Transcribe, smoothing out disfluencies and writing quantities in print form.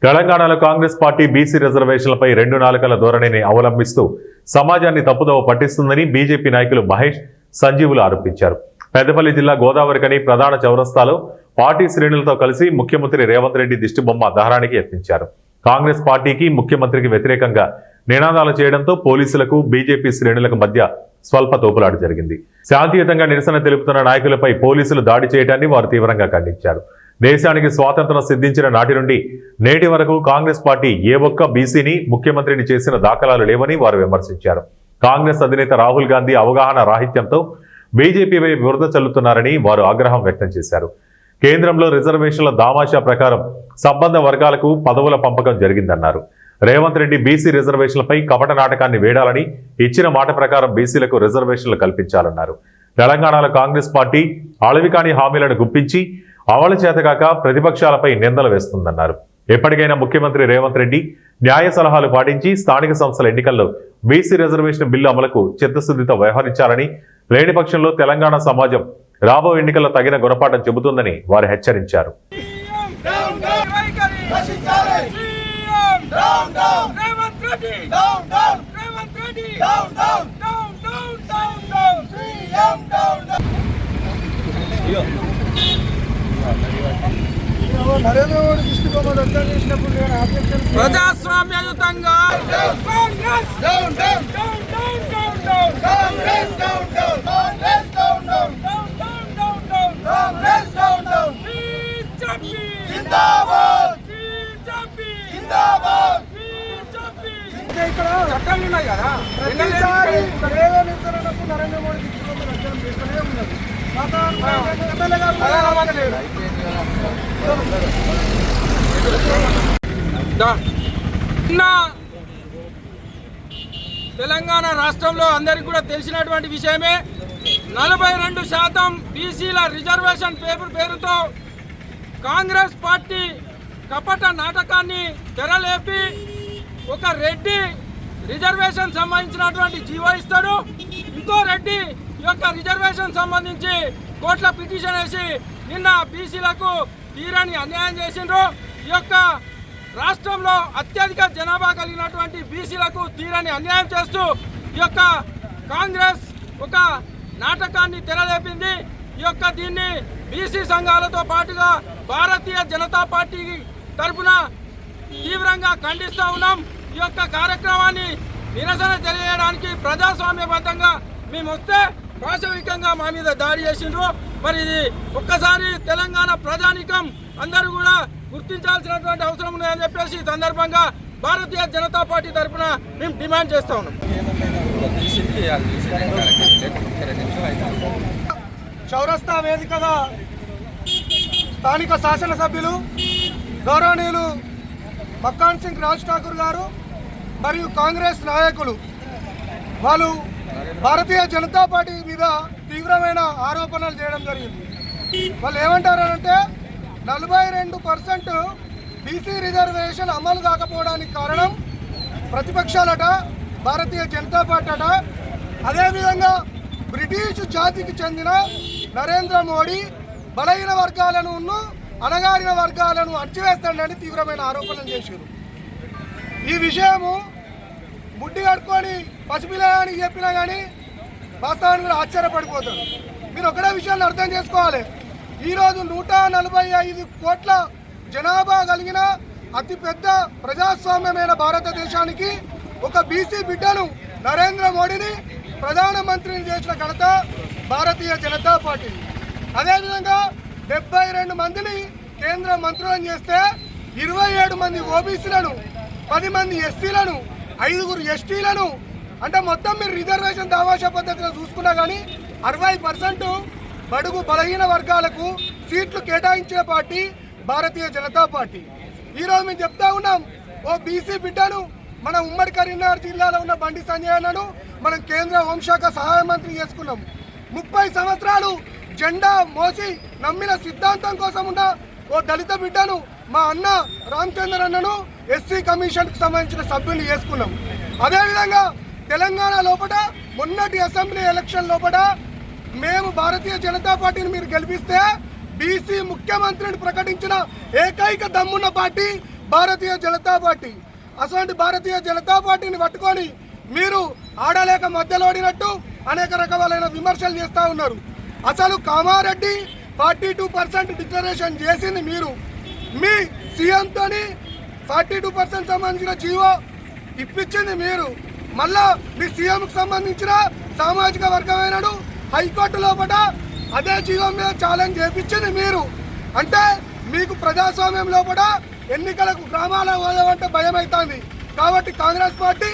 తెలంగాణలో Congress party BC రిజర్వేషన్లపై రెండు నాలుకల ధోరణిని అవలంబిస్తూ సమాజాన్ని తప్పుదోవ పట్టిస్తుందని బీజేపీ నాయకులు మహేష్ సంజీవులు ఆరోపించారు. పెద్దపల్లి జిల్లా గోదావరికని ప్రధాన చౌరస్తాలో పార్టీ శ్రేణులతో కలిసి ముఖ్యమంత్రి రేవంత్ రెడ్డి దిష్టిబొమ్మ దహనానికి యత్నించారు. కాంగ్రెస్ పార్టీకి ముఖ్యమంత్రికి వ్యతిరేకంగా నినాదాలు చేయడంతో పోలీసులకు బీజేపీ శ్రేణులకు మధ్య స్వల్ప తోపులాట జరిగింది. శాంతియుతంగా నిరసన తెలుపుతున్న నాయకులపై పోలీసులు దాడి చేయడాన్ని వారు తీవ్రంగా ఖండించారు. దేశానికి స్వాతంత్రం సిద్ధించిన నాటి నుండి నేటి వరకు కాంగ్రెస్ పార్టీ ఏ ఒక్క బీసీని ముఖ్యమంత్రిని చేసిన దాఖలాలు లేవని వారు విమర్శించారు. కాంగ్రెస్ అధినేత రాహుల్ గాంధీ అవగాహన రాహిత్యంతో బీజేపీపై బురద చల్లుతున్నారని వారు ఆగ్రహం వ్యక్తం చేశారు. కేంద్రంలో రిజర్వేషన్ల దామాషా ప్రకారం సంబంధ వర్గాలకు పదవుల పంపకం జరిగిందన్నారు. రేవంత్ రెడ్డి బీసీ రిజర్వేషన్లపై కపట నాటకాన్ని వేడాలని, ఇచ్చిన మాట ప్రకారం బీసీలకు రిజర్వేషన్లు కల్పించాలన్నారు. తెలంగాణలో కాంగ్రెస్ పార్టీ అళవికాని హామీలను గుప్పించి అమలు చేతగాక ప్రతిపక్షాలపై నిందలు వేస్తుందన్నారు. ఎప్పటికైనా ముఖ్యమంత్రి రేవంత్ రెడ్డి న్యాయ సలహాలు పాటించి స్థానిక సంస్థల ఎన్నికల్లో బీసీ రిజర్వేషన్ బిల్లు అమలుకు చిత్తశుద్ధితో వ్యవహరించాలని, లేని పక్షంలో తెలంగాణ సమాజం రాబో ఎన్నికల్లో తగిన గుణపాఠం చెబుతుందని వారు హెచ్చరించారు. ప్రజాస్వామ్యయుతంగా చట్టాలు ఉన్నాయి కదా, నరేంద్ర మోడీ తెలంగాణ రాష్ట్రంలో అందరికీ కూడా తెలిసినటువంటి విషయమే. 42% బీసీల రిజర్వేషన్ పేరుతో కాంగ్రెస్ పార్టీ కపట నాటకాన్ని తెరలేపి ఒక రెడ్డి రిజర్వేషన్ సంబంధించినటువంటి జీవో ఇస్తాడు, ఇంకో రెడ్డి ఈ యొక్క రిజర్వేషన్ సంబంధించి కోర్టుల పిటిషన్ వేసి నిన్న బీసీలకు తీరని అన్యాయం చేసిండ్రు. ఈ యొక్క రాష్ట్రంలో అత్యధిక జనాభా కలిగినటువంటి బీసీలకు తీరని అన్యాయం చేస్తూ ఈ యొక్క కాంగ్రెస్ ఒక నాటకాన్ని తెరలేపింది. ఈ యొక్క దీన్ని బీసీ సంఘాలతో పాటుగా భారతీయ జనతా పార్టీ తరఫున తీవ్రంగా ఖండిస్తూ ఉన్నాం. ఈ యొక్క కార్యక్రమాన్ని నిరసన తెలియజేయడానికి ప్రజాస్వామ్యబద్ధంగా మేము వస్తే పాశవికంగా మా మీద దాడి చేసిండ్రు. మరి ఇది ఒక్కసారి తెలంగాణ ప్రజానికం అందరూ కూడా గుర్తించాల్సినటువంటి అవసరం ఉందని చెప్పేసి ఈ సందర్భంగా భారతీయ జనతా పార్టీ తరఫున మేము డిమాండ్ చేస్తా ఉన్నాం. చౌరస్తా వేదికగా స్థానిక శాసనసభ్యులు గౌరవనీయులు మక్కాన్ సింగ్ రాజ్ ఠాకూర్ గారు మరియు కాంగ్రెస్ నాయకులు వాళ్ళు భారతీయ జనతా పార్టీ మీద తీవ్రమైన ఆరోపణలు చేయడం జరిగింది. వాళ్ళు ఏమంటారంటే 42% బీసీ రిజర్వేషన్ అమలు కాకపోవడానికి కారణం ప్రతిపక్షాలట, భారతీయ జనతా పార్టీ అట. అదేవిధంగా బ్రిటిష్ జాతికి చెందిన నరేంద్ర మోడీ బలహీన వర్గాలను అణగారిన వర్గాలను అణచివేస్తాడని తీవ్రమైన ఆరోపణలు చేశారు. ఈ విషయము ముడ్డి కట్టుకొని పసిపిల్లగానికి చెప్పినా కానీ వాస్తవానికి కూడా ఆశ్చర్యపడిపోతారు. మీరు ఒకటే విషయాన్ని అర్థం చేసుకోవాలి. ఈరోజు 145 కోట్ల జనాభా కలిగిన అతిపెద్ద ప్రజాస్వామ్యమైన భారతదేశానికి ఒక బీసీ బిడ్డను నరేంద్ర మోడీని ప్రధానమంత్రిని చేసిన ఘనత భారతీయ జనతా పార్టీ. అదేవిధంగా 72 మందిని కేంద్ర మంత్రులను చేస్తే 27 మంది ఓబీసీలను, 10 మంది ఎస్సీలను, 5 ఎస్టీలను, అంటే మొత్తం మీరు రిజర్వేషన్ దావాషా పద్ధతిలో చూసుకున్నా కానీ 60% బడుగు బలహీన వర్గాలకు సీట్లు కేటాయించే పార్టీ భారతీయ జనతా పార్టీ. ఈరోజు మేము చెప్తా ఉన్నాం, ఓ బీసీ బిడ్డను మన ఉమ్మడి కరీంనగర్ జిల్లాలో ఉన్న బండి సంజయ్ అన్నను మనం కేంద్ర హోంశాఖ సహాయ మంత్రి చేసుకున్నాం. 30 సంవత్సరాలు జెండా మోసి నమ్మిన సిద్ధాంతం కోసం ఉన్న ఓ దళిత బిడ్డను మా అన్న రామచంద్ర అన్నను ఎస్సీ కమిషన్కు సంబంధించిన సభ్యులు చేసుకున్నాం. అదేవిధంగా తెలంగాణ లోపల మొన్నటి అసెంబ్లీ ఎలక్షన్ లోపల మేము భారతీయ జనతా పార్టీని మీరు గెలిపిస్తే బీసీ ముఖ్యమంత్రిని ప్రకటించిన ఏకైక దమ్మున్న పార్టీ భారతీయ జనతా పార్టీ. అటువంటి భారతీయ జనతా పార్టీని పట్టుకొని మీరు ఆడలేక మధ్యలోడినట్టు అనేక రకాలైన విమర్శలు చేస్తూ ఉన్నారు. అసలు కామారెడ్డి 42% డిక్లరేషన్ చేసింది మీరు. మీ సీఎంతో 42% సంబంధించిన జీవో ఇప్పించింది మీరు. మళ్ళా మీ సీఎంకు సంబంధించిన సామాజిక వర్గమైనడు హైకోర్టు లోపల అదే జీవో మీద ఛాలెంజ్ చేయించింది మీరు. అంటే మీకు ప్రజాస్వామ్యం లోపల ఎన్నికలకు గ్రామాల పోదామంటే భయం అవుతుంది. కాబట్టి కాంగ్రెస్ పార్టీ